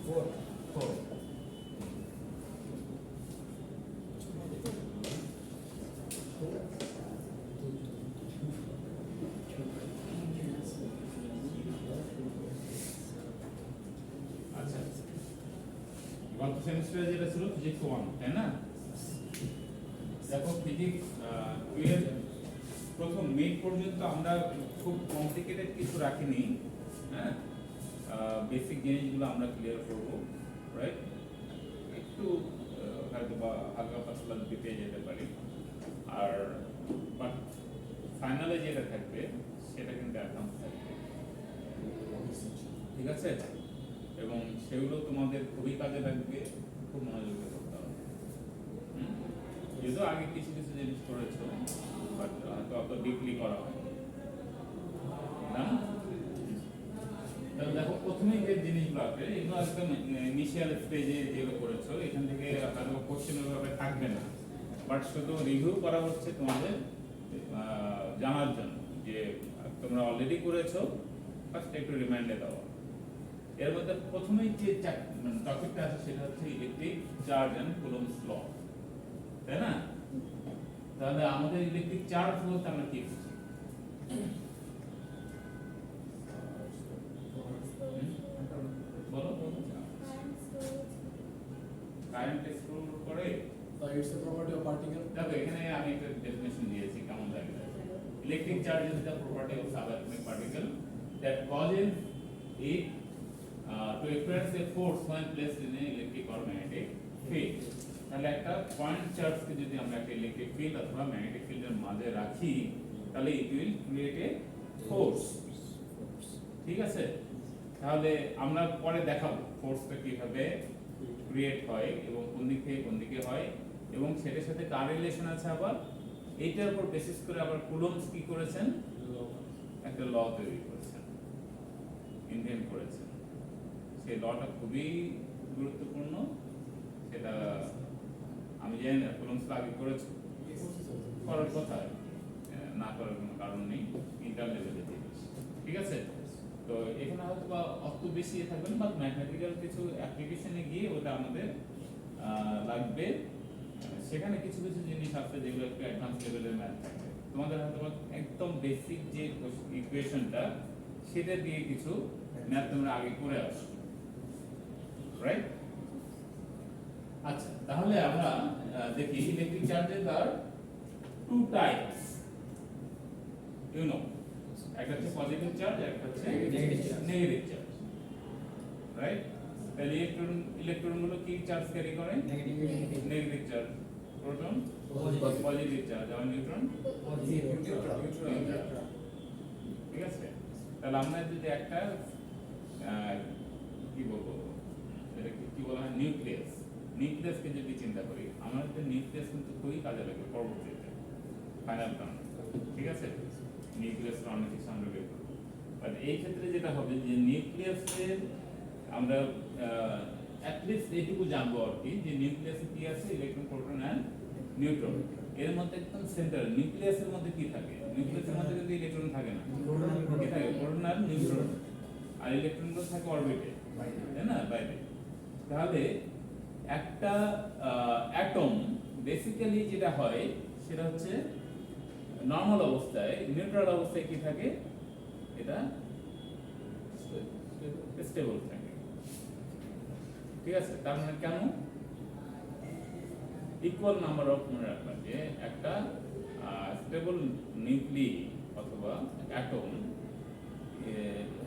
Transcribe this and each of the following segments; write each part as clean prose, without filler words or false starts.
4 আচ্ছা, গত সেমিস্টারে যেটা ছিল ফিজিক্স 1, তাই না? দেখো ফিজিক্স 2 এর প্রথম মিড পর্যন্ত আমরা খুব কমপ্লিকেটেড কিছু রাখিনি, হ্যাঁ, বেসিক জিনিসগুলো আমরা ক্লিয়ার করব, রাইট? একটু হয়তো বা হালকা পাতলা যদি পেয়ে যেতে পারি, আর বাট ফাইনালে যেটা থাকবে সেটা কিন্তু অ্যাডভান্স থাকবে, ঠিক আছে? এবং সেগুলো তোমাদের খুবই কাজে লাগবে, খুব মনোযোগ দিয়ে করতে হবে। যেহেতু আগে কিছু কিছু জিনিস করেছো, বাট হয়তো অত ডিপলি করা হয় না। তাহলে দেখো প্রথমেই যে জিনিসগুলো আছে এগুলো একদম ইনিশিয়াল স্টেজে যেগুলো করেছো, এখান থেকে হয়তো কোশ্চেন ওইভাবে থাকবে না, বাট শুধু রিভিউ করা হচ্ছে তোমাদের জানার জন্য যে তোমরা অলরেডি করেছো, ফার্স্ট একটু রিমাইন্ডে দেওয়া। এর মধ্যে প্রথমেই যে টপিকটা আছে সেটা হচ্ছে electric charge and Coulomb's law, তাই না? তাহলে আমাদের ইলেকট্রিক চার্জ বলতে আমরা কি বুঝি? বলো। কারেন্ট স্টোর করে, It's the property of particle. দেখো এখানে আমি একটা ডেফিনেশন দিয়েছি, কেমন লাগে? Electric charge is the property of subatomic particle that causes it to experience a force when placed in an electric or magnetic field. তাহলে একটা পয়েন্ট চার্জকে যদি আমরা একটা ইলেকট্রিক ফিল্ড অথবা ম্যাগনেটিক ফিল্ডের মাঝে রাখি, তাহলে it will create a force, ঠিক আছে? তাহলে আমরা পরে দেখাবো ফোর্সটা কিভাবে ক্রিয়েট হয় এবং কোন দিক থেকে কোন দিকে হয়, এবং সেটার সাথে কার রিলেশন আছে। আবার এইটার উপর বেসিস করে আবার কুলম্বস কি করেছেন, একটা ল তৈরি করেছেন, ইনভেন্ট করেছেন। সেই লটা খুবই গুরুত্বপূর্ণ, সেটা আমি জানি না কুলম্বস আগে করেছে, করার কথা, না করার কোনো কারণ নেই, ইন্টার লেভেলে জিনিস, ঠিক আছে? তো এখানে হয়তো বা অত বেশি থাকবেন, বাট ম্যাথমেটিক্যাল কিছু অ্যাপ্লিকেশনে গিয়ে ওটা আমাদের লাগবে। সেখানে কিছু কিছু জিনিস আছে যেগুলো একটু অ্যাডভান্স লেভেলের ম্যাথ থাকবে, তোমাদের হয়তো একদম বেসিক যে ইকুয়েশনটা সেটা দিয়ে কিছু ম্যাথ তোমরা আগে করে আসো, রাইট? আচ্ছা, তাহলে আমরা দেখি electric charges are two types, you know, একটা হচ্ছে পজিটিভ চার্জ, একটা হচ্ছে নেগেটিভ চার্জ, রাইট? তাহলে ইলেকট্রন গুলো কি চার্জ ক্যারি করে? Negative charge. Proton positive charge, আর নিউট্রন নিউট্রাল, ঠিক আছে? তাহলে আমরা যদি একটা কি বলবো, এটাকে কি বলা হয়, নিউক্লিয়াসকে যদি চিন্তা করি, আমাদের নিউক্লিয়াস কিন্তু খুবই কাজে লাগে পরবর্তীতে ফাইনাল টার্ম, ঠিক আছে? নিউক্লিয়াস অনেক কিছু আমরা বের করবো, বাট এই ক্ষেত্রে যেটা হবে যে নিউক্লিয়াসের আমরা অ্যাটলিস্ট এইটুকু জানবো আর কি, যে নিউক্লিয়াসে কি আছে, ইলেকট্রন, প্রোটন এন্ড নিউট্রন। এর মধ্যে একদম সেন্টার নিউক্লিয়াসের মধ্যে কি থাকে? নিউক্লিয়াসের মধ্যে কিন্তু ইলেকট্রন থাকে না, কি থাকে? প্রোটন আর নিউট্রন, আর ইলেকট্রনগুলো থাকে অরবিটে, তাই না, বাইরে। তাহলে একটা অ্যাটম বেসিক্যালি যেটা হয় সেটা হচ্ছে নরমাল অবস্থায়, নিউট্রাল অবস্থায় কি থাকে, এটা স্টেবল থাকে, ঠিক আছে? তার মানে কেন? ইকুয়াল নাম্বার অফ, মনে রাখবেন যে একটা স্টেবল নিউক্লিয়াস অথবা atom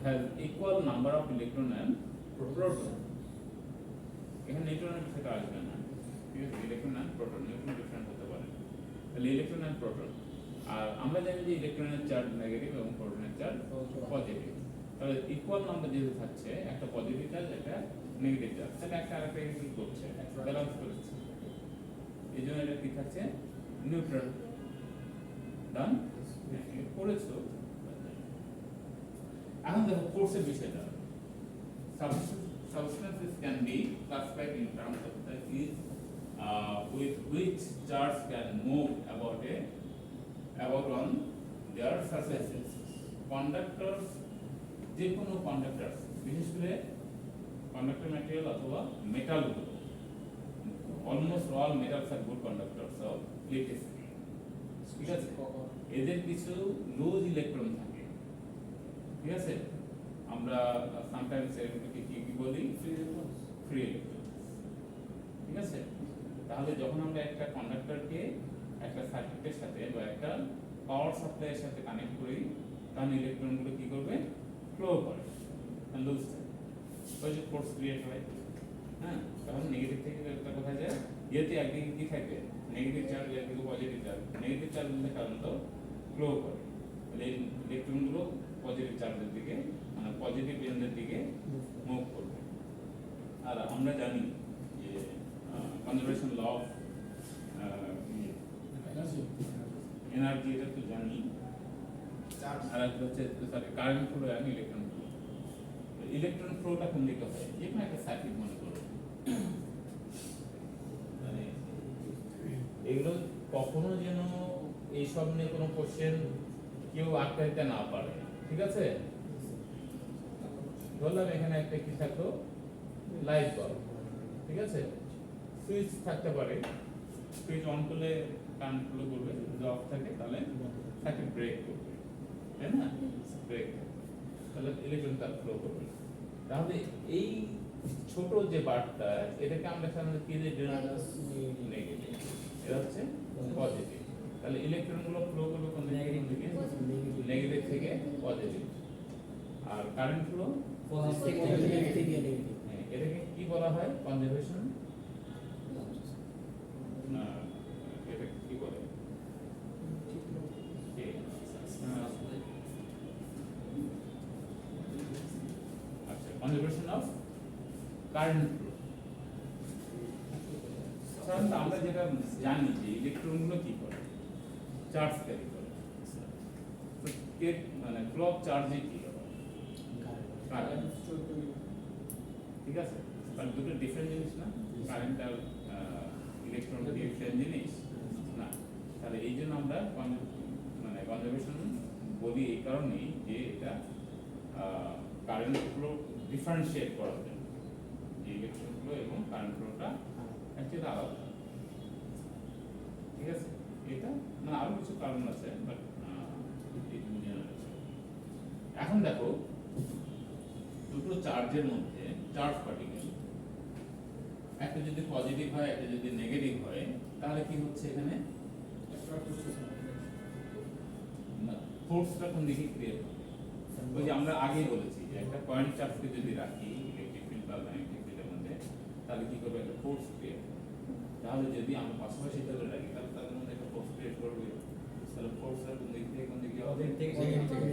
has equal number of electron and proton. এখানে নিউট্রনের বিষয়টা আসবে না, ঠিক আছে? Electron and proton, neutron different হতে পারে, তাহলে ইলেকট্রন এন্ড প্রোটন। আর আমরা জানি যে ইলেকট্রনের চার্জ নেগেটিভ এবং প্রোটনের চার্জ পজিটিভ, তাহলে ইকুয়াল নাম্বার যেহেতু থাকছে, একটা পজিটিভ চার্জ একটা নেগেটিভ চার্জ, তাহলে একটা আরেকটা কি করছে, ব্যালেন্স করছে, এই জন্য এটা কি থাকছে, নিউট্রাল। ডান, করেছো। এখন দেখো ফোর্সের বিষয়টা, substances can be classified in terms of the is with which charge can move about on their surfaces. Conductors, যে কোনো কন্ডাক্টর, বিশেষ করে কন্ডাক্টর ম্যাটেরিয়াল অথবা মেটালগুলো, almost all metals are good conductors of electricity, ঠিক আছে? এদের কিছু লুজ ইলেকট্রন থাকে, ঠিক আছে? আমরা সামটাইমস এগুলোকে কি বলি? ফ্রি ইলেকট্রন, ঠিক আছে? তাহলে যখন আমরা একটা কন্ডাক্টরকে একটা সার্কিটের সাথে বা একটা পাওয়ার সাপ্লাইয়ের সাথে কানেক্ট করি, তখন ইলেকট্রনগুলো কি করবে? ফ্লো করে, লুজ থাকে, ওই যে ফোর্স ক্রিয়েট হয়। হ্যাঁ, তখন নেগেটিভ থেকে একটা কোথায় যায়, যেহেতু একদিকে কি থাকে, নেগেটিভ চার্জ, একদিকে পজিটিভ চার্জ, নেগেটিভ চার্জ সাধারণত ফ্লো করে, তাহলে এই ইলেকট্রনগুলো পজিটিভ চার্জের দিকে, মানে পজিটিভ এন্ডের দিকে মুভ করবে। আর আমরা জানি যে কনজারভেশন ল অফ এনার্জি, এটা তো জানি। আর একটা হচ্ছে সরি কারেন্ট ফ্লো আর ইলেকট্রন ফ্লো। ইলেকট্রন ফ্লোটা কোন দিকে হয়? যে কোনো একটা সার্কিট মনে করো, মানে এগুলো কখনো যেন এইসব নিয়ে কোনো কোশ্চেন কেউ আটকাইতে না পারে, ঠিক আছে? ধরলাম এখানে একটা কি থাকলো, লাইট বাল্ব, ঠিক আছে? সুইচ থাকতে পারে, সুইচ অন করলে কারেন্ট ফ্লো করবে, যদি অফ থাকে তাহলে সার্কিট ব্রেক করবে, তাই না? ব্রেক, তাহলে ইলেকট্রন তার ফ্লো করবে। তাহলে এই ছোট যে বারটা, এটাকে আমরা সাধারণত কি দিয়ে ডিনোট? নেগেটিভ। এটা হচ্ছে পজিটিভ। তাহলে ইলেকট্রনগুলো ফ্লো করবে কোন দিকে? নেগেটিভ থেকে পজিটিভ। আর কারেন্ট ফ্লো পজিটিভ থেকে নেগেটিভ। এটাকে কি বলা হয়? কনজারভেশন, না এটা কি বলে? আচ্ছা, কনজারভেশন অফ কারেন্ট ফ্লো। সাধারণত আমরা যেটা জানি যে ইলেকট্রনগুলো কি করে, চার্জ ক্যারি করে, মানে ক্লক চার্জে কি হয়? কারেন্ট, ঠিক আছে? কারণ দুটো ডিফারেন্ট জিনিস না, কারেন্ট আর ইলেকট্রন ডিফারেন্ট জিনিস না। তাহলে এই জন্য আমরা মানে কনজারভেশন বলি এই কারণেই যে এটা কারেন্ট ফ্লো ডিফারেন্সিয়েট করার জন্য, যে ইলেকট্রন ফ্লো এবং কারেন্ট ফ্লোটা অ্যাকচুয়ালি আলাদা, ঠিক আছে? এটা মানে আরো কিছু কারণ আছে, বাট এখন দেখো দুটো চার্জের মধ্যে, চার্জ পার্টিকেল, একটা যদি পজিটিভ হয় একটা যদি নেগেটিভ হয়, তাহলে কি হচ্ছে এখানে? ফোর্সটা কোন দিকে ক্রিয়েট হবে? ওই যে আমরা আগেই বলেছি যে একটা পয়েন্ট চার্জকে যদি রাখি ইলেকট্রিক ফিল্ড বা ম্যাগনেটিক ফিল্ডের মধ্যে, তাহলে কি করবে? একটা ফোর্স ক্রিয়েট হবে। তাহলে যদি আমরা পাশাপাশি ধরে রাখি, তাহলে তাদের মধ্যে একটা ফোর্স ক্রিয়েট করবে। তাহলে ফোর্সটা কোন দিক থেকে কোন দিকে হবে?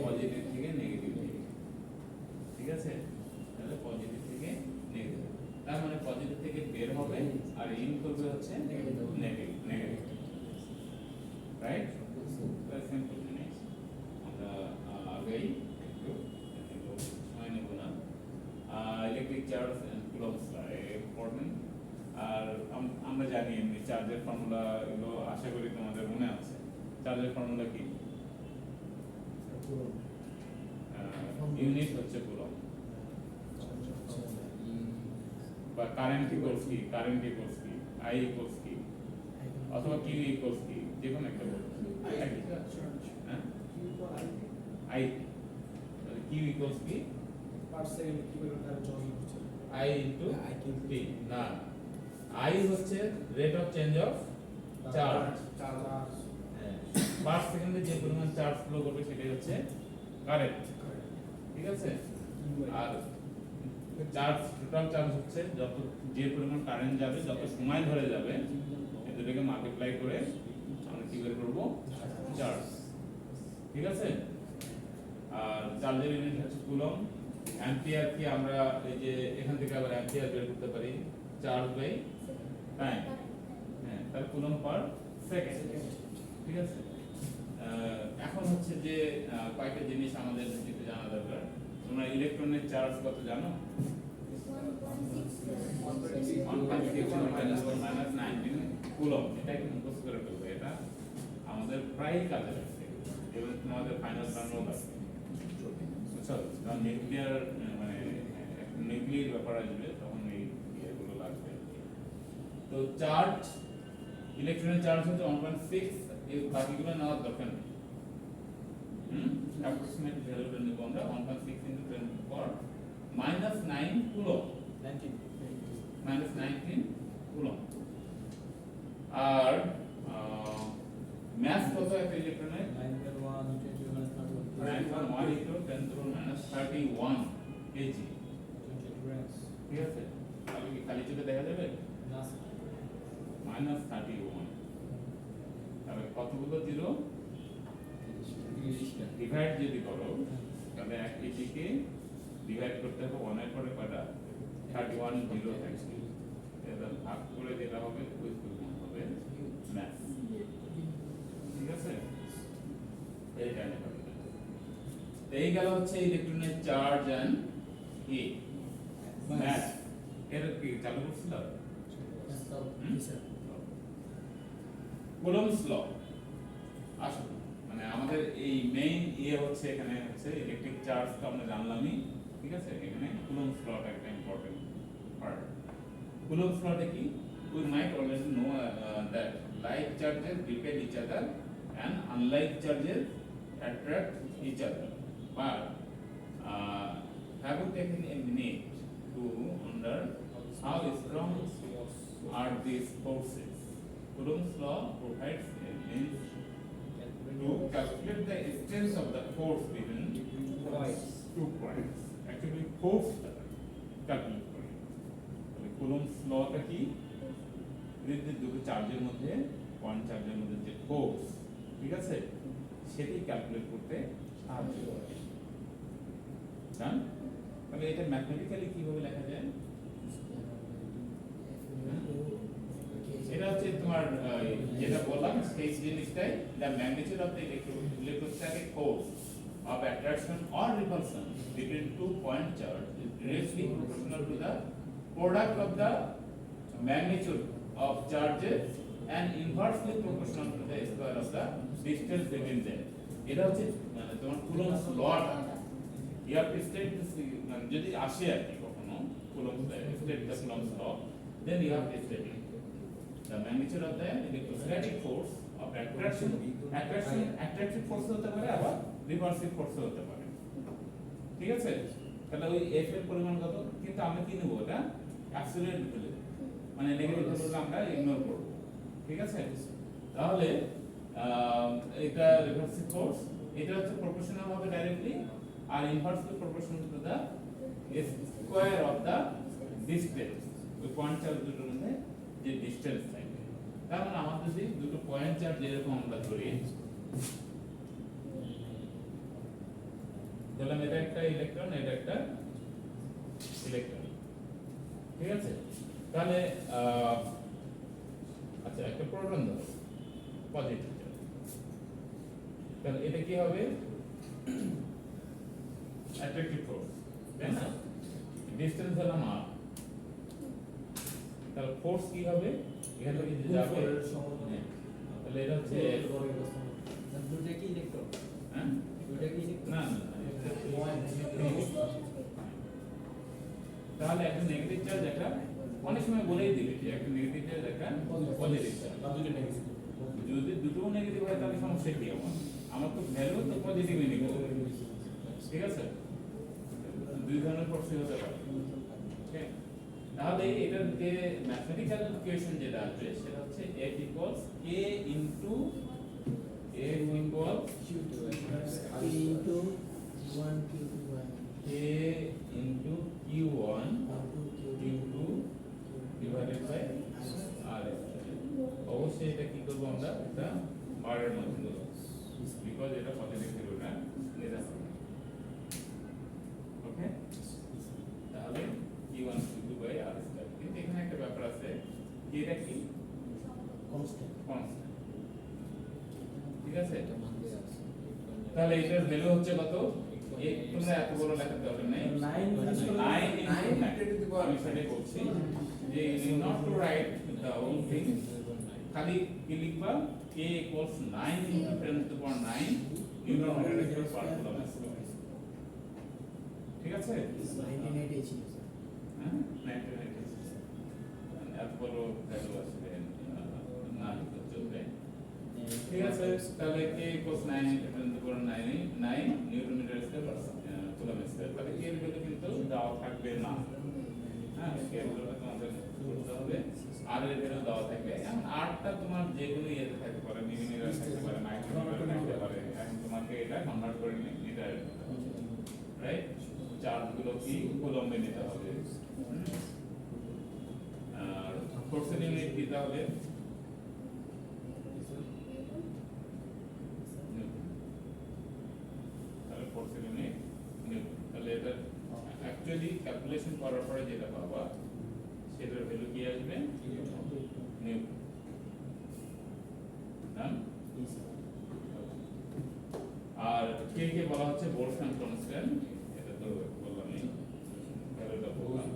পজিটিভ থেকে নেগেটিভ দিকে, ঠিক আছে? তাহলে পজিটিভ থেকে নেগেটিভ, তার মানে পজিটিভ থেকে বের হবে আর ইন করবে হচ্ছে নেগেটিভ, রাইট? তাহলে সিম্পল জিনিস, আমরা আগেই একটু সময় নেব না। Electric charge and Coulomb's law important. আর আমরা জানি এমনি চার্জের ফর্মুলা, এগুলো আশা করি তোমাদের মনে আছে। চার্জের ফর্মুলা কি? ইউনিট হচ্ছে কুলম্ব, বা কারেন্ট ইকুয়ালস কি? কারেন্ট ইকুয়ালস কি? আই ইকুয়ালস কি? অথবা কিউ ইকুয়ালস কি? যে কোনো একটা বলতে হ্যাঁ, আই, তাহলে কিউ ইকুয়ালস কি? পার সেকেন্ড কিলোমিটার জল আই ইনটু টি। না, আই হচ্ছে rate of change of charge. Per সেকেন্ডে যে পরিমাণ চার্জ ফ্লো করবে সেটাই হচ্ছে কারেন্ট, ঠিক আছে? আর চার্জ, টোটাল চার্জ হচ্ছে যত, যে পরিমাণ কারেন্ট যাবে, যত সময় ধরে যাবে, এই দুটোকে মাল্টিপ্লাই করে আমরা কি বের করব? চার্জ, ঠিক আছে? আর চার্জের ইউনিট হচ্ছে কুলম্ব। অ্যাম্পিয়ার কি আমরা এই যে এখান থেকে আবার অ্যাম্পিয়ার বের করতে পারি, চার্জ বাই টাইম। হ্যাঁ, তাহলে কুলম্ব পার সেকেন্ড, ঠিক আছে? এখন হচ্ছে যে কয়েকটা জিনিস আমাদের যেটা জানা দরকার। তোমরা ইলেকট্রনের চার্জ কত জানো? 1.6 কুলম্ব। এটা একটু মুখস্থ করে ফেলবে, এটা আমাদের প্রায় কাজে লাগছে এবং তোমাদের ফাইনাল টার্মও লাগবে। বুঝছো? কারণ নিউক্লিয়ার মানে ডিগ্রির ব্যাপার আসবে তখন এই ইয়েগুলো লাগবে। তো চার্জ ইলেকট্রনের চার্জ হচ্ছে 1.6, এই বাকিগুলো নেওয়ার দরকার নেই। অ্যাপ্রক্সিমেট ভ্যালুটা নিব আমরা 1.6 × 10⁻⁹ কুলম্ব, 19 কুলম্ব। আর মাস কত একটা ইলেকট্রনের 9.1 × 10⁻31 কেজি, ঠিক আছে? তাহলে কি খালি চোখে দেখা যাবে? -31, তাহলে কতগুলো জিরো ডিভাইড যদি করো তাহলে এক কেজিকে ডিভাইড করতে হবে 1 এর পরে কয়টা 31 জিরো থাকবে, এটা ভাগ করে যেটা হবে ওই পরিমাণ হবে ম্যাস, ঠিক আছে? এইটা নিয়ে হবে। এই গেল হচ্ছে ইলেকট্রনের চার্জ এন্ড কি ম্যাস। এর কি চালু করছিল কুলম্বস ল। আসলে মানে আমাদের এই মেইন হচ্ছে এখানে হচ্ছে ইলেকট্রিক চার্জ তো আমরা জানলামই, ঠিক আছে? এখানে কুলম্বস লটা একটা ইম্পর্টেন্ট পার্ট। কুলম্বস লটা কি? We might already know that like charges repel each other and unlike charges attract each other. But have you taken a minute to wonder how strong are these forces? Coulomb's law provides a means to calculate the strength of the force between 2 points. Actually, force calculate করি। তাহলে Coulomb's লটা কি? যে দুটো চার্জের মধ্যে, point চার্জের মধ্যে যে ফোর্স, ঠিক আছে, সেটি ক্যালকুলেট করতে সাহায্য করে। জান? তাহলে এটা ম্যাথমেটিক্যালি কিভাবে লেখা যায়? এটা হচ্ছে তোমার যেটা বললাম সেই জিনিসটাই, the magnitude of the electrostatic force of attraction or repulsion between 2 point charge is directly proportional to the product of the magnitude of charges and inversely proportional to the square of the distance between them. এটা হচ্ছে মানে তোমার Coulomb's লটা। You have to state this, মানে যদি আসে আর কি কখনো Coulomb's state the Coulomb's law, then you have to state it. The magnitude of the electrostatic force of attraction force হতে পারে, আবার repulsive force হতে পারে, ঠিক আছে? তাহলে ওই F এর পরিমাণ কত? কিন্তু আমরা কি নেব? এটা অ্যাবসলিউট ভ্যালু, মানে নেগেটিভ ভ্যালুটা আমরা ইগনোর করব, ঠিক আছে? তাহলে এটা রিভার্সিভ ফোর্স, এটা হচ্ছে প্রপোর্শনাল হবে ডাইরেক্টলি, আর inversely proportional to the square of the distance, ওই পয়েন্ট চার্জ দুটোর মধ্যে যে ডিসটেন্স থাকবে। তার মানে আমাদের যদি দুটো পয়েন্ট চার্জ এরকম আমরা ধরি, ধরলাম এটা একটা ইলেকট্রন, এটা একটা ইলেকট্রন, ঠিক আছে? তাহলে আচ্ছা একটা প্রোটন ধরো পজিটিভ চার্জ, তাহলে এটা কি হবে? অ্যাট্রাকটিভ ফোর্স, তাই না? ডিসটেন্স হলো r, তাহলে ফোর্স কি হবে? এখান থেকে যে যাবে, তাহলে এটা হচ্ছে দুটো কি ইলেকট্রন? হ্যাঁ দুটো কি ইলেকট্রন? না তাহলে একটা নেগেটিভ চার্জ, একটা অনেক সময় বলেই দিবে যে একটা নেগেটিভ চার্জ, একটা পজিটিভ চার্জ। যদি দুটো নেগেটিভ হয় তাহলে সমস্যা কি? আমার তো ভ্যালু তো পজিটিভই নিব, ঠিক আছে? দুই ধরনের ফোর্সই হতে পারে, ওকে? তাহলে এটার যে ম্যাথমেটিক্যাল ইকুয়েশন যেটা আসবে সেটা হচ্ছে F equals K into F equals K into Q1 Q2 divided by R. অবশ্যই এটা কি করব আমরা? এটা R এর মধ্যে দেব, বিকজ এটা পজিটিভ ভ্যালু না নিতে হবে, ওকে? তাহলে Q1 Q2 by R square. কিন্তু এখানে একটা ব্যাপার আছে, এটা কি কনস্ট্যান্ট, ঠিক আছে? তাহলে এটার ভ্যালু হচ্ছে কত? তোমরা এত বড় লেখার দরকার নেই, 9 আমি সেটাই বলছি যে you not to write the whole thing, খালি কি লিখবা? K equals 9 into 10 to the power 9 newton metre per coulomb, ঠিক আছে? 1980 ছিল স্যার। ভ্যালু আসলে না লিখলে চলবে। ঠিক আছে, তাহলে কে cos 9 ডিপেন্ড করে 9 newton metre square coulomb square, তাহলে কে এর ভ্যালু কিন্তু দেওয়া থাকবে না। হ্যাঁ, কে এর ভ্যালু তোমাদের করতে হবে, আর এর ভ্যালু দেওয়া থাকবে। এখন আরটা তোমার যে কোনো ইয়েতে থাকতে পারে, মিলিমিটার থাকতে পারে, মাইক্রোমিটার থাকতে পারে। এখন তোমাকে এটা কনভার্ট করে মিটার, রাইট? চার্জগুলো কি কুলম্বে নিতে হবে। আর ফোর্সের ইউনিট কি তাহলে? তাহলে ফোর্সের ইউনিট নিউটন। তাহলে এটা অ্যাকচুয়ালি ক্যালকুলেশন করার পরে যেটা পাবা সেটার ভ্যালু কি আসবে? নিউটন। ডান? আর কে কে বলা হচ্ছে বোলটজম্যান কনস্ট্যান্ট, এটা তো বললামই, ভ্যালুটা বললাম।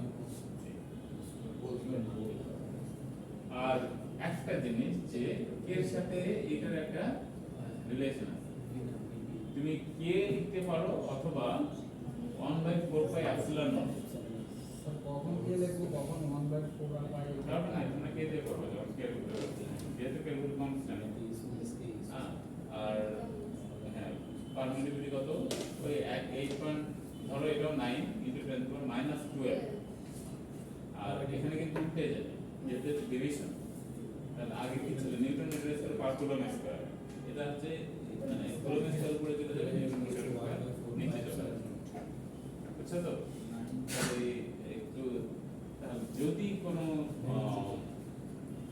আর একটা জিনিস যে এর সাথে এটার একটা রিলেশন আছে, তুমি কে লিখতে পারো অথবা 1/4 পাই এপসিলন নট। কখন কে লিখবো, কখন 1/4 পাই, কারণ না তোমরা কে দিয়ে করবে, যখন কে লিখতে পারবে যেহেতু কে লিখতে কনস্ট্যান্ট। আর হ্যাঁ, পারমিটিভিটি কত? ওই 8 পয়েন্ট, ধরো এটা 9 ইনটু 10 -12। আর এখানে কিন্তু উঠে যাবে যেতে ডিভিশন। তাহলে আগে কি ছিল? Newton metre square per coulomb square. এটা হচ্ছে মানে কুলম্ব স্কয়ার উপরে চলে যাবে, নিউটন মিটার স্কয়ার নিচে চলে যাবে। বুঝছো তো? তাহলে একটু, তাহলে যদি কোনো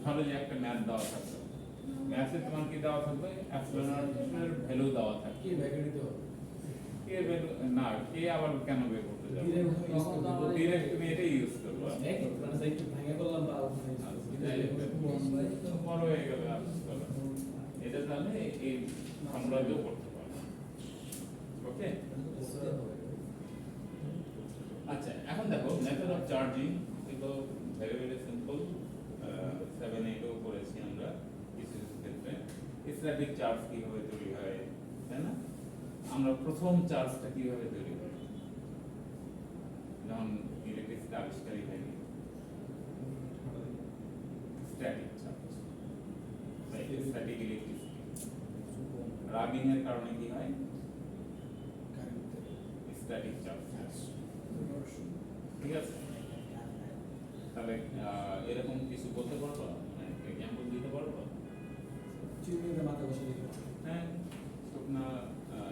ধরো যে একটা ম্যাথ দেওয়া থাকতো, ম্যাথে তোমার কি দেওয়া থাকবে? অ্যাপসিলন নটের ভ্যালু দেওয়া থাকবে। কি ব্যাকে দিতে হবে, কে ভ্যালু না, কে আবার কেন বের করতে যাবে? ডিরেক্ট তুমি এটাই ইউজ করবে। একই মানে সাইকেল ভাঙে করলাম বা বড় হয়ে গেল এটা, তাহলে এই আমরা দিয়েও করতে পারবো। ওকে, আচ্ছা এখন দেখো মেথড অফ চার্জিং, এগুলো ভেরি ভেরি সিম্পল। 7-8 করেছি আমরা কিছু ক্ষেত্রে। স্ট্যাটিক চার্জ কিভাবে তৈরি হয়, তাই না? আমরা প্রথম চার্জটা কিভাবে তৈরি হয় যখন ইলেকট্রিসিটি আবিষ্কারই হয়নি? Static charge, static electricity. Rubbing এর কারণে কি হয়? Static charge. ঠিক আছে, তাহলে এরকম কিছু বলতে পারবো, এক্সাম্পল দিতে পারবো? চিরুনিতে মাথা বসে দিতে হবে। হ্যাঁ, শুকনা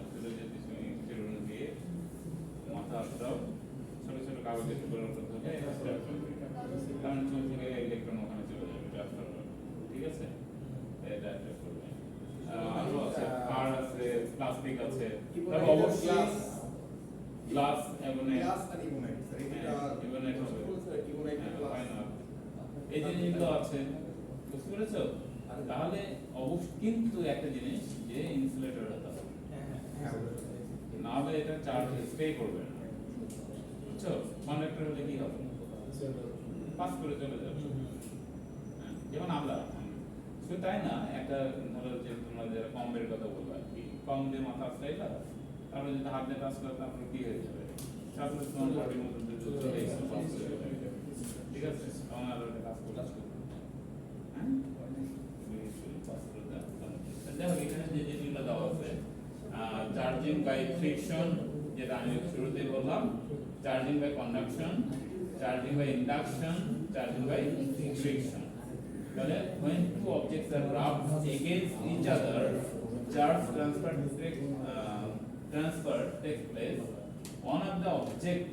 চুলে যে চিরুনি দিয়ে মাথা দাও, ছোট ছোট কাগজে টুকরো করতে হবে, কারণ চুল থেকে ইলেকট্রন ওখানে চলে যাবে ট্রান্সফার হবে। ঠিক আছে, এটা একটা করবে। আরো আছে, কার আছে, প্লাস্টিক আছে, তবে অবশ্যই গ্লাস এবং গ্লাস আর ইবোনাইট স্যার, এটা ইবোনাইট হবে। Sir ebonite glass. এই যে জিনিসগুলো আছে, বুঝতে পেরেছো? তাহলে অবশ্যই কিন্তু একটা জিনিস যে ইনসুলেটর হতে হবে, হ্যাঁ না হলে এটা চার্জ স্টে করবে না। বুঝছো? কন্ডাক্টর হলে কি হবে? পাস করে চলে যাবে। হ্যাঁ, যেমন আমরা শুধু তাই না, একটা ধরো যে তোমরা যারা কম বের কথা বলবো আর কি, কম দিয়ে মাথা আসলাইলা, তারপরে যদি হাত দিয়ে টাচ করো তারপরে কি হয়ে যাবে? তারপরে তোমার বডির মধ্যে চলে এসে পাস করে যাবে। ঠিক আছে, তখন আর ওটা কাজ করবে। হ্যাঁ, দেখো এখানে যে জিনিসগুলো দেওয়া আছে, চার্জিং বাই ফ্রিকশন, যেটা আমি শুরুতেই বললাম, charging by conduction, charging by induction, charging by friction. তাহলে when two objects are rubbed against each other, charge transfer takes place. One of the object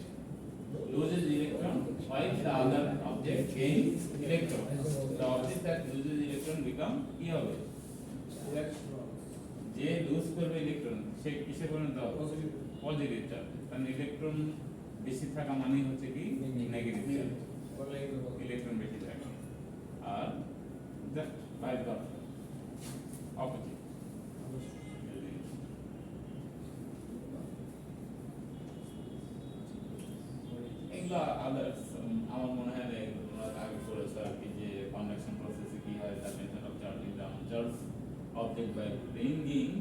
loses electron while the other object gains electron. The object that loses electron become কি হবে? যে loose করবে electron সে কিসে পরিণত হবে? Positive charge. কারণ electron বেশি থাকা মানে হচ্ছে কি নেগেটিভ চার্জ, ইলেকট্রন বেশি থাকে। আর জাস্ট ভাইস ভার্সা, অপোজিট। এগুলো আদার্স আমার মনে হয় না এগুলো তোমরা আগে করেছো আর কি, যে কন্ডাকশন প্রসেসে কি হয়, তার method of charging down charge object by bringing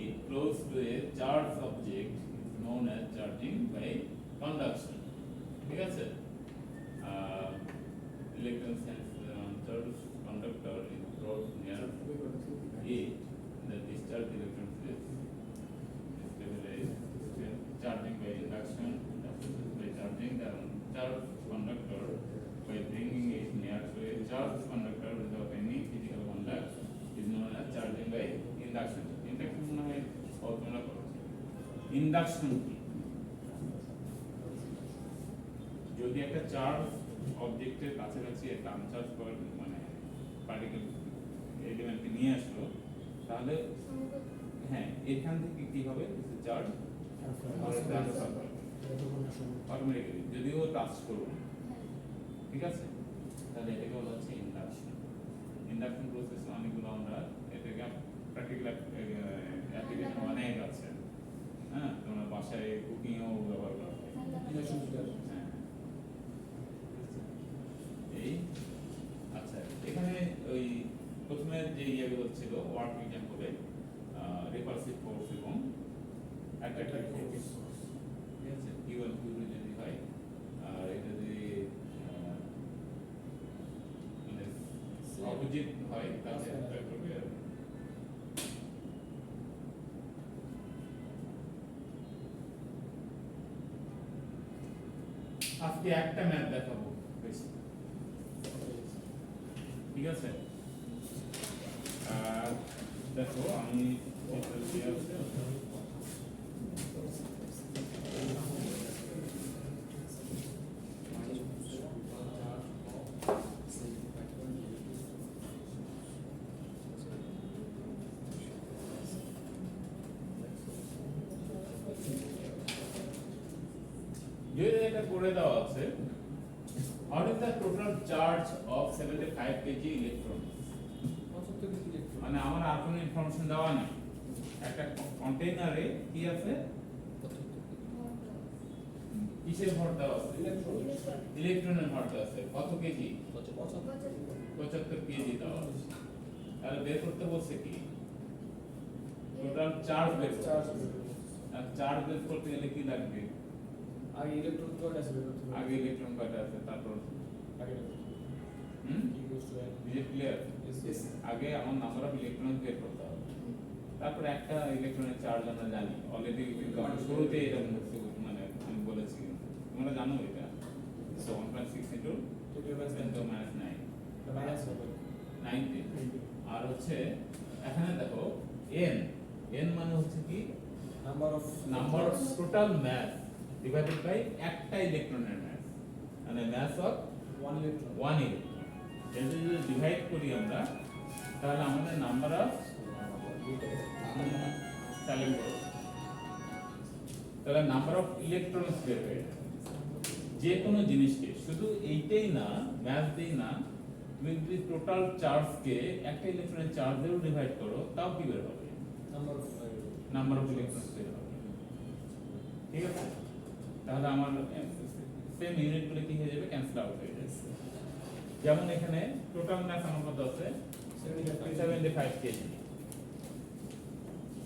it close to a charged object is known as charging by conduction. ঠিক আছে, electron sense charged conductor by bringing it near to a charged conductor without any physical contact is known as charging by induction. Induction মনে হয় তোমরা করো। Induction কি? যদি একটা charge অবজেক্টের কাছাকাছি একটা আনচার্জ মানে পার্টিকেল এলিমেন্টকে নিয়ে আসলো, তাহলে হ্যাঁ এখান থেকে কি হবে, চার্জ ট্রান্সফার হবে অটোমেটিক্যালি, যদিও টাচ করুন, ঠিক আছে? তাহলে এটাকে বলা হচ্ছে ইন্ডাকশন। ইন্ডাকশন প্রসেস অনেকগুলো আমরা এটাকে প্র্যাকটিক্যাল অ্যাপ্লিকেশন অনেক আছে, হ্যাঁ তোমরা বাসায় কুকিংও ব্যবহার করো। হ্যাঁ এই আচ্ছা, এখানে ওই প্রথমে যে ইয়েগুলো ছিল ওয়ার্ক এক্সাম্পলে রিপালসিভ ফোর্স এবং অ্যাট্রাকটিভ ফোর্স, ঠিক আছে? Q1 Q2 যদি হয় আর এটা যদি মানে অপোজিট হয় তাহলে অ্যাট্রাক্ট করবে। আর আজকে একটা ম্যাথ দেখাবো বেশি, ঠিক আছে? দেখো আমি যদি এটা করে দেওয়া আছে, what is the total charge of 75 kg electron? মানে আমার আর কোনো ইনফরমেশন দেওয়া নেই, একটা কন্টেইনারে কি আছে, কিসের ভর দেওয়া আছে, ইলেকট্রনের ভর দেওয়া আছে, কত কেজি, 75 কেজি দেওয়া আছে। তাহলে বের করতে বলছে কি, টোটাল চার্জ বের করতে। আর চার্জ বের করতে গেলে কি লাগবে, আগে ইলেকট্রন কয়টা আছে? আগে ইলেকট্রন কয়টা আছে, তারপর আগে ক্লিয়ার, আগে আমার নাম্বার অফ ইলেকট্রন বের করতে হবে, তারপর একটা ইলেকট্রনের চার্জ আমরা জানি অলরেডি, শুরুতে এটা মানে আমি বলেছি, তোমরা জানো এটা। সো 1.6 ইনটু 10 মাইনাস 9 মাইনাস হবে 90। আর হচ্ছে এখানে দেখো n, n মানে হচ্ছে কি, number of total mass divided by একটা ইলেকট্রনের মাস, মানে মাস অফ 1 ইলেকট্রন। 1 ইলেকট্রন। এটা যদি ডিভাইড করি আমরা, তাহলে আমাদের নাম্বার অফ তাহলে নাম্বার অফ ইলেকট্রনস বের হয়ে যাবে। যে কোনো জিনিসকে শুধু এইটাই না, ম্যাথ দিই না, তুমি যদি টোটাল চার্জকে একটা ইলেকট্রনের চার্জ দিয়েও ডিভাইড করো, তাও কি বের হবে, নাম্বার অফ ইলেকট্রনস বের হবে, ঠিক আছে? তাহলে আমার সেম ইউনিটগুলো কি হয়ে যাবে, ক্যান্সেল আউট হয়ে যাবে। যেমন এখানে টোটাল মাস আমার কত আছে, 75 কেজি,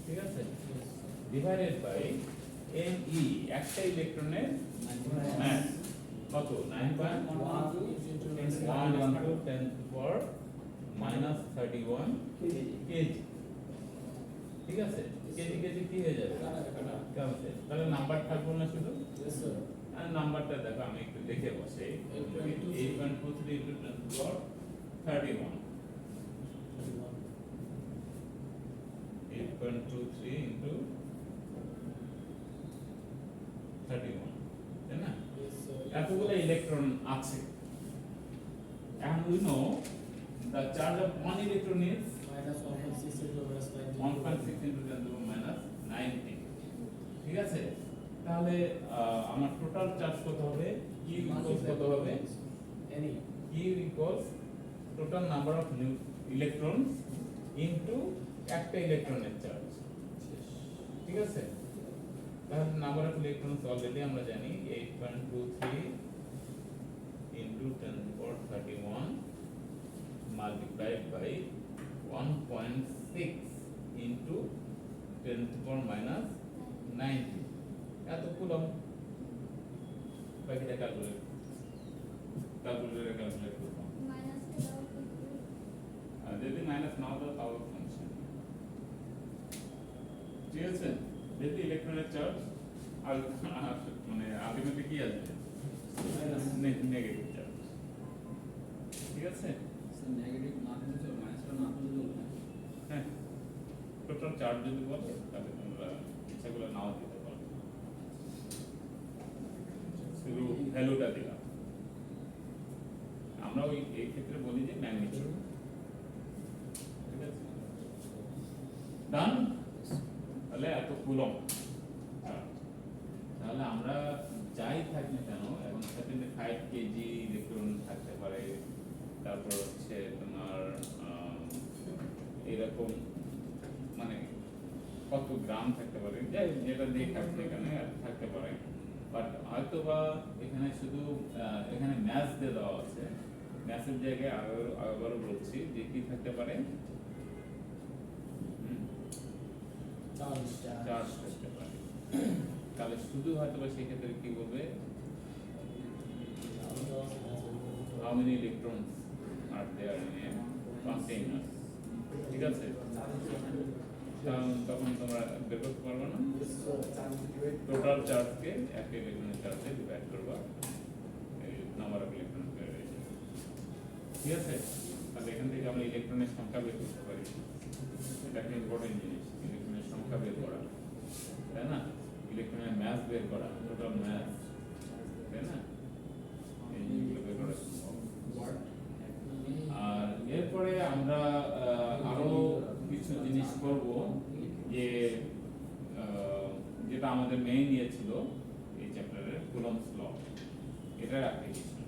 ঠিক আছে? ডিভাইডেড বাই ME, একটা ইলেকট্রনের মাস কত, 9.112 কেজি, ঠিক আছে? কেজি কেজি কি হয়ে যাবে, ক্যান্সেল। তাহলে নাম্বার থাকবে না শুধু, আর নাম্বারটা দেখো আমি একটু দেখে বসে 8.23 into 10 to the power 31, 8.23 into 31, তাই না? এতগুলো ইলেকট্রন আছে। And we know the charge of one electron is minus 1.6 into minus 90. 1.6 into 10 to the minus 90, ঠিক আছে? তাহলে আমার টোটাল চার্জ কত হবে, Q equals কত হবে, Any Q equals total number of new electrons into একটা ইলেকট্রনের চার্জ, ঠিক আছে? তাহলে নাম্বার অফ ইলেকট্রনস অলরেডি আমরা জানি 8.23 into 10 to the power 31 multiplied by 1.6 into 10 to the power minus 90, এত কুলম। বাকিটা ক্যালকুলেটরে ক্যালকুলেট করব। আর যদি মাইনাস নাও দাও তাও ফাংশন, ঠিক আছে? যদি ইলেকট্রনের চার্জ আর মানে আলটিমেটলি কি আসবে, নেগেটিভ চার্জ। ঠিক আছে? নেগেটিভ না দিলে চলবে, মাইনাসটা না দিলে চলবে না। হ্যাঁ, টোটাল চার্জ যদি বলে তাহলে তোমরা ইচ্ছাগুলো নাও দিতে পারো, শুধু ভ্যালুটা দিলাম। আমরা ওই এই ক্ষেত্রে বলি যে ম্যাগনিটিউড। ঠিক আছে, ডান। তাহলে এত কুলম। তাহলে আমরা যাই থাকি না কেন, এখন 75 কেজি ইলেকট্রন থাকতে পারে, তারপর হচ্ছে তোমার এরকম মানে কত গ্রাম থাকতে পারে, যাই যেটা দিয়ে থাকতে এখানে থাকতে পারে। বাট হয়তো বা এখানে শুধু এখানে ম্যাচ দিয়ে দেওয়া আছে, ম্যাচের জায়গায় আবারও বলছি যে কি থাকতে পারে, চার্জ থাকতে পারে। তাহলে শুধু হয়তো বা সেক্ষেত্রে কি বলবে, how many electrons are there in a container? ঠিক আছে, তখন তোমরা বের করতে পারবে না, টোটাল চার্জকে একটা ইলেকট্রনের চার্জে ডিভাইড করবা নাম্বার অফ ইলেকট্রন পেয়ার। ঠিক আছে, তাহলে এখান থেকে আমরা ইলেকট্রনের সংখ্যা বের করতে পারি। এটা একটা ইম্পর্টেন্ট জিনিস, ইলেকট্রনের সংখ্যা বের করা, তাই না? ইলেকট্রনের ম্যাস বের করা, টোটাল ম্যাস, তাই না? এই জিনিসগুলো বের করা সম্ভব। আর এরপরে আমরা আরো কিছু জিনিস করব, যে যেটা আমাদের মেইন ইয়ে ছিল এই চ্যাপ্টারের, কুলম্বস ল। এটার অ্যাপ্লিকেশন।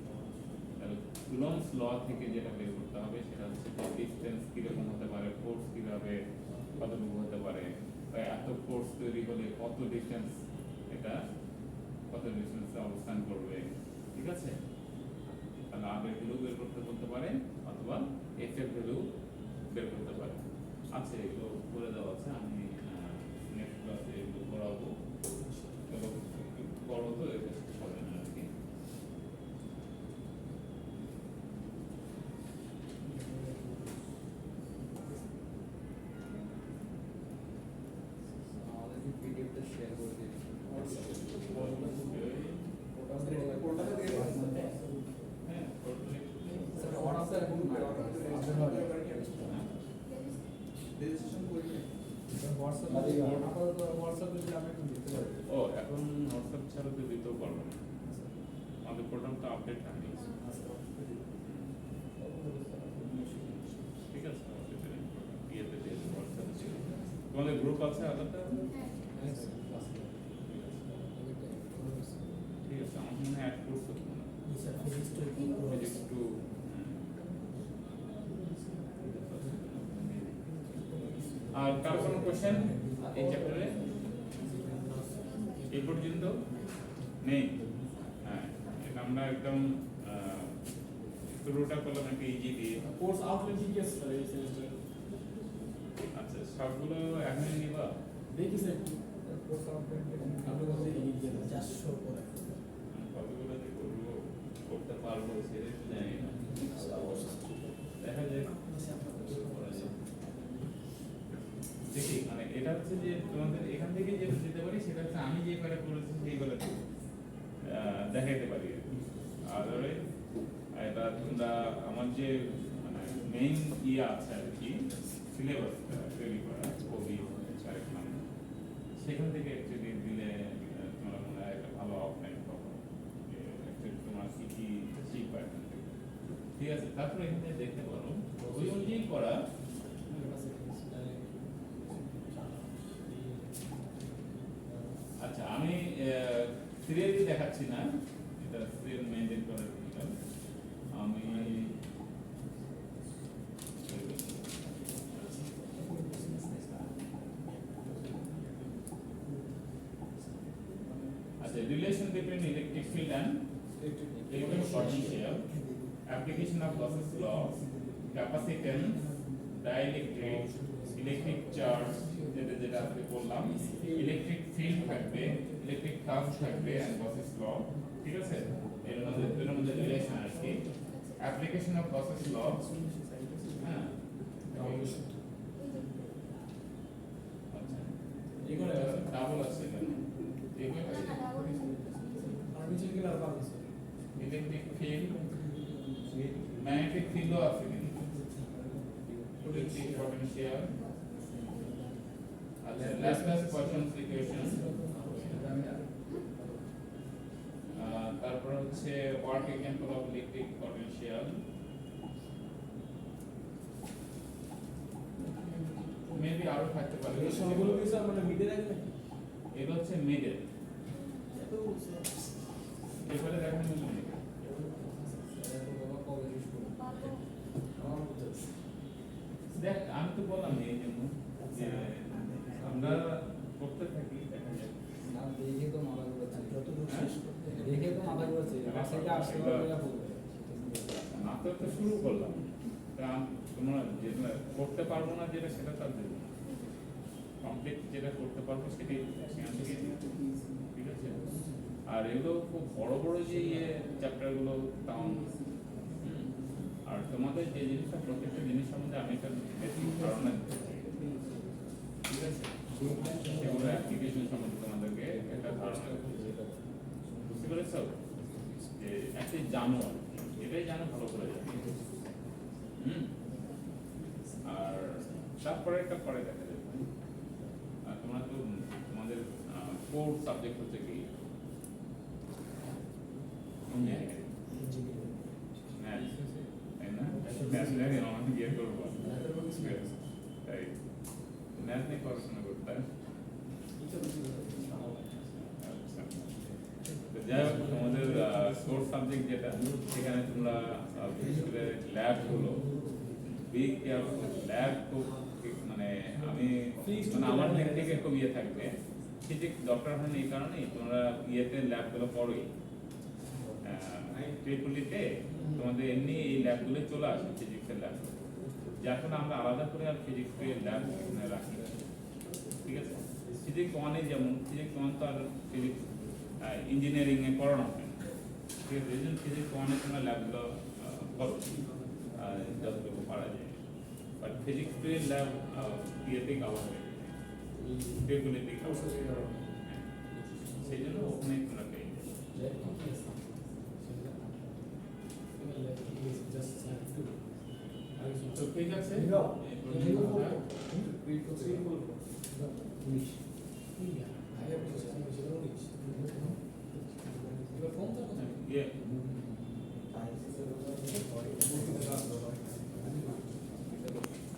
তাহলে কুলম্বস ল থেকে যেটা বের করতে হবে সেটা হচ্ছে যে ডিসটেন্স কিরকম হতে পারে, ফোর্স কিভাবে কতটুকু হতে পারে, বা এত ফোর্স তৈরি হলে কত ডিস্টেন্স, এটা কত ডিস্টেন্সে অবস্থান করবে। ঠিক আছে, তাহলে আর এর ভ্যালু বের করতে বলতে পারে, অথবা এফ এর ভ্যালু বের করতে পারে। আচ্ছা, এগুলো করে দেওয়া আছে, আমি নেক্সট ক্লাসে এগুলো করাবো। চলো করো তো, এটা হবে না আর কি। আমাদেরকে পিডিএফটা শেয়ার করে দিন। কোনটাতে দিয়ে দেবো? হ্যাঁ, করলে স্যার হোয়াটসঅ্যাপ এখন রেজিস্ট্রেশন করবে? হোয়াটসঅ্যাপ আপাতত হোয়াটসঅ্যাপে যদি আমি একটু দিতে পারি। ও এখন হোয়াটসঅ্যাপ ছাড়া তো দিতেও পারবো না, আমাদের প্রোগ্রামটা আপডেট থাকে। ঠিক আছে, ইয়েতে দিয়ে দেবো, হোয়াটসঅ্যাপে ছিল। তোমাদের গ্রুপ আছে আলাদা? ঠিক আছে, আমার মনে হয় অ্যাড করছো তোমরা। Physics 2, আর কারো কোনো কোশ্চেন এই চ্যাপ্টারে এই পর্যন্ত নেই? হ্যাঁ, এটা আমরা একদম শুরুটা করলাম একটা ইজি দিয়ে। কোর্স আউটলাইন কি কি আছে স্যার এই সেমিস্টারে? আচ্ছা, সবগুলো এখনই নিবা? দেখি স্যার কোর্স আপডেট আপনি বলতে কি কি 400 করে কতগুলো যে করবো, করতে পারবো সেটা তো জানি না, দেখা যায় করা যায়। দেখি, মানে এটা হচ্ছে যে তোমাদের এখান থেকে যেটা দিতে পারি সেটা হচ্ছে আমি যে করে করেছি সেইগুলো দেখাইতে পারি। আদারওয়াইজ এটা তোমরা আমার যে মানে মেইন ইয়ে আছে আর কি, সিলেবাস তৈরি করা, কবি কারেকশন, সেখান থেকে অ্যাকচুয়ালি দিলে তোমরা মনে হয় একটা ভালো আউটলাইন পাবো, যে অ্যাকচুয়ালি তোমার কি কি শিখবা এখান থেকে। ঠিক আছে, তারপরে এখানে দেখতে পারো ওই অনুযায়ী করা। আচ্ছা, আমি সিরিয়ালি দেখাচ্ছি না, এটা সিরিয়াল মেইনটেইন করার জন্য আমি আচ্ছা, relation between electric field and electric potential, application of Gauss's law, capacitance, dielectric, electric charge, যেটা আজকে বললাম, ইলেকট্রিক ফিল্ড থাকবে, ইলেকট্রিক চার্জ থাকবে, and Gauss's law। ঠিক আছে, এর মধ্যে রিলেশন আর কি, অ্যাপ্লিকেশন অফ Gauss's law। হ্যাঁ, আচ্ছা, এগুলো ডাবল আছে কেন? এগুলো আমি চিকেন আর পাবো স্যার ইলেকট্রিক ফিল্ড ম্যাগনেটিক ফিল্ডও আছে কিন্তু ইলেকট্রিক পটেনশিয়াল আচ্ছা ল্যাপ্লাস পোয়াসন্স ইকুয়েশন তারপর হচ্ছে work example of electric potential maybe আরো থাকতে পারে এই সবগুলো কিছু আমরা মিডে রাখবেন এটা হচ্ছে মিডল এত এবারে দেখেন মিডল বাবা কবে শেষ করবো? আমার বুঝতে পারছি। দেখ আমি তো বললাম এই জন্য যে আমরা করতে থাকি দেখা যায় না দেখে তো মাথা ঘুরাচ্ছে। যতদূর শেষ করতে দেখে তো মাথা ঘুরাচ্ছে। বাসাইটা আসতে পারবে না বলবে। নাটক তো শুরু করলাম কারণ তোমরা যেটা করতে পারবো না যেটা সেটা তার দেবো কমপ্লিট যেটা করতে পারবো সেটাই সেখান থেকে নিই। ঠিক আছে আর এগুলো খুব বড় বড় যে চ্যাপ্টারগুলো তাও আর তোমাদের যে জিনিসটা প্রত্যেকটা জিনিস সম্বন্ধে আমি একটা বেসিক ধারণা দিতে চাই ঠিক আছে সেগুলো অ্যাপ্লিকেশন সম্বন্ধে তোমাদেরকে একটা ধারণা দিতে চাই বুঝতে পেরেছ যে একটা জানো আর কি। এটাই জানো ভালো করে জানো আর তারপরে একটা পরে দেখা যাবে আর তোমরা তো তোমাদের কোর সাবজেক্ট হচ্ছে কি ইঞ্জিনিয়ারিং ম্যাথ তাই না ম্যাথ নিয়ে আমার গিয়ে করবো তাই ম্যাথ নিয়ে পড়াশোনা করতে আচ্ছা তো যাই হোক তোমাদের কোর সাবজেক্ট যেটা সেখানে তোমরা বিশেষ করে ল্যাবগুলো বি কেয়ারফুল ল্যাব খুব মানে আমি মানে আমার দিক থেকে খুব ইয়ে থাকবে ফিজিক্স দরকার হয় না এই কারণেই তোমরা ইয়েতে ল্যাবগুলো পড়োই ট্রিপলিতে তোমাদের এমনি এই ল্যাবগুলো চলে আসে ফিজিক্সের ল্যাব যার ফলে আমরা আলাদা করে আর ফিজিক্সের ল্যাব এখানে রাখি ঠিক আছে ফিজিক্স ওয়ানে যেমন ফিজিক্স ওয়ান তো আর ফিজিক্স ইঞ্জিনিয়ারিংয়ে পড়ানো হয় না ঠিক আছে এই জন্য ফিজিক্স ওয়ানে তোমরা ল্যাবগুলো করো যতটুকু পারা যায় বাট ফিজিক্স টু ল্যাব ইয়েতে কাভার হয়ে ট্রিপলিতে কাভার হয়ে সেই জন্য ওখানে তোমরা পেয়ে তো ঠিক আছে এই পর্যন্ত থাক। পুলিশ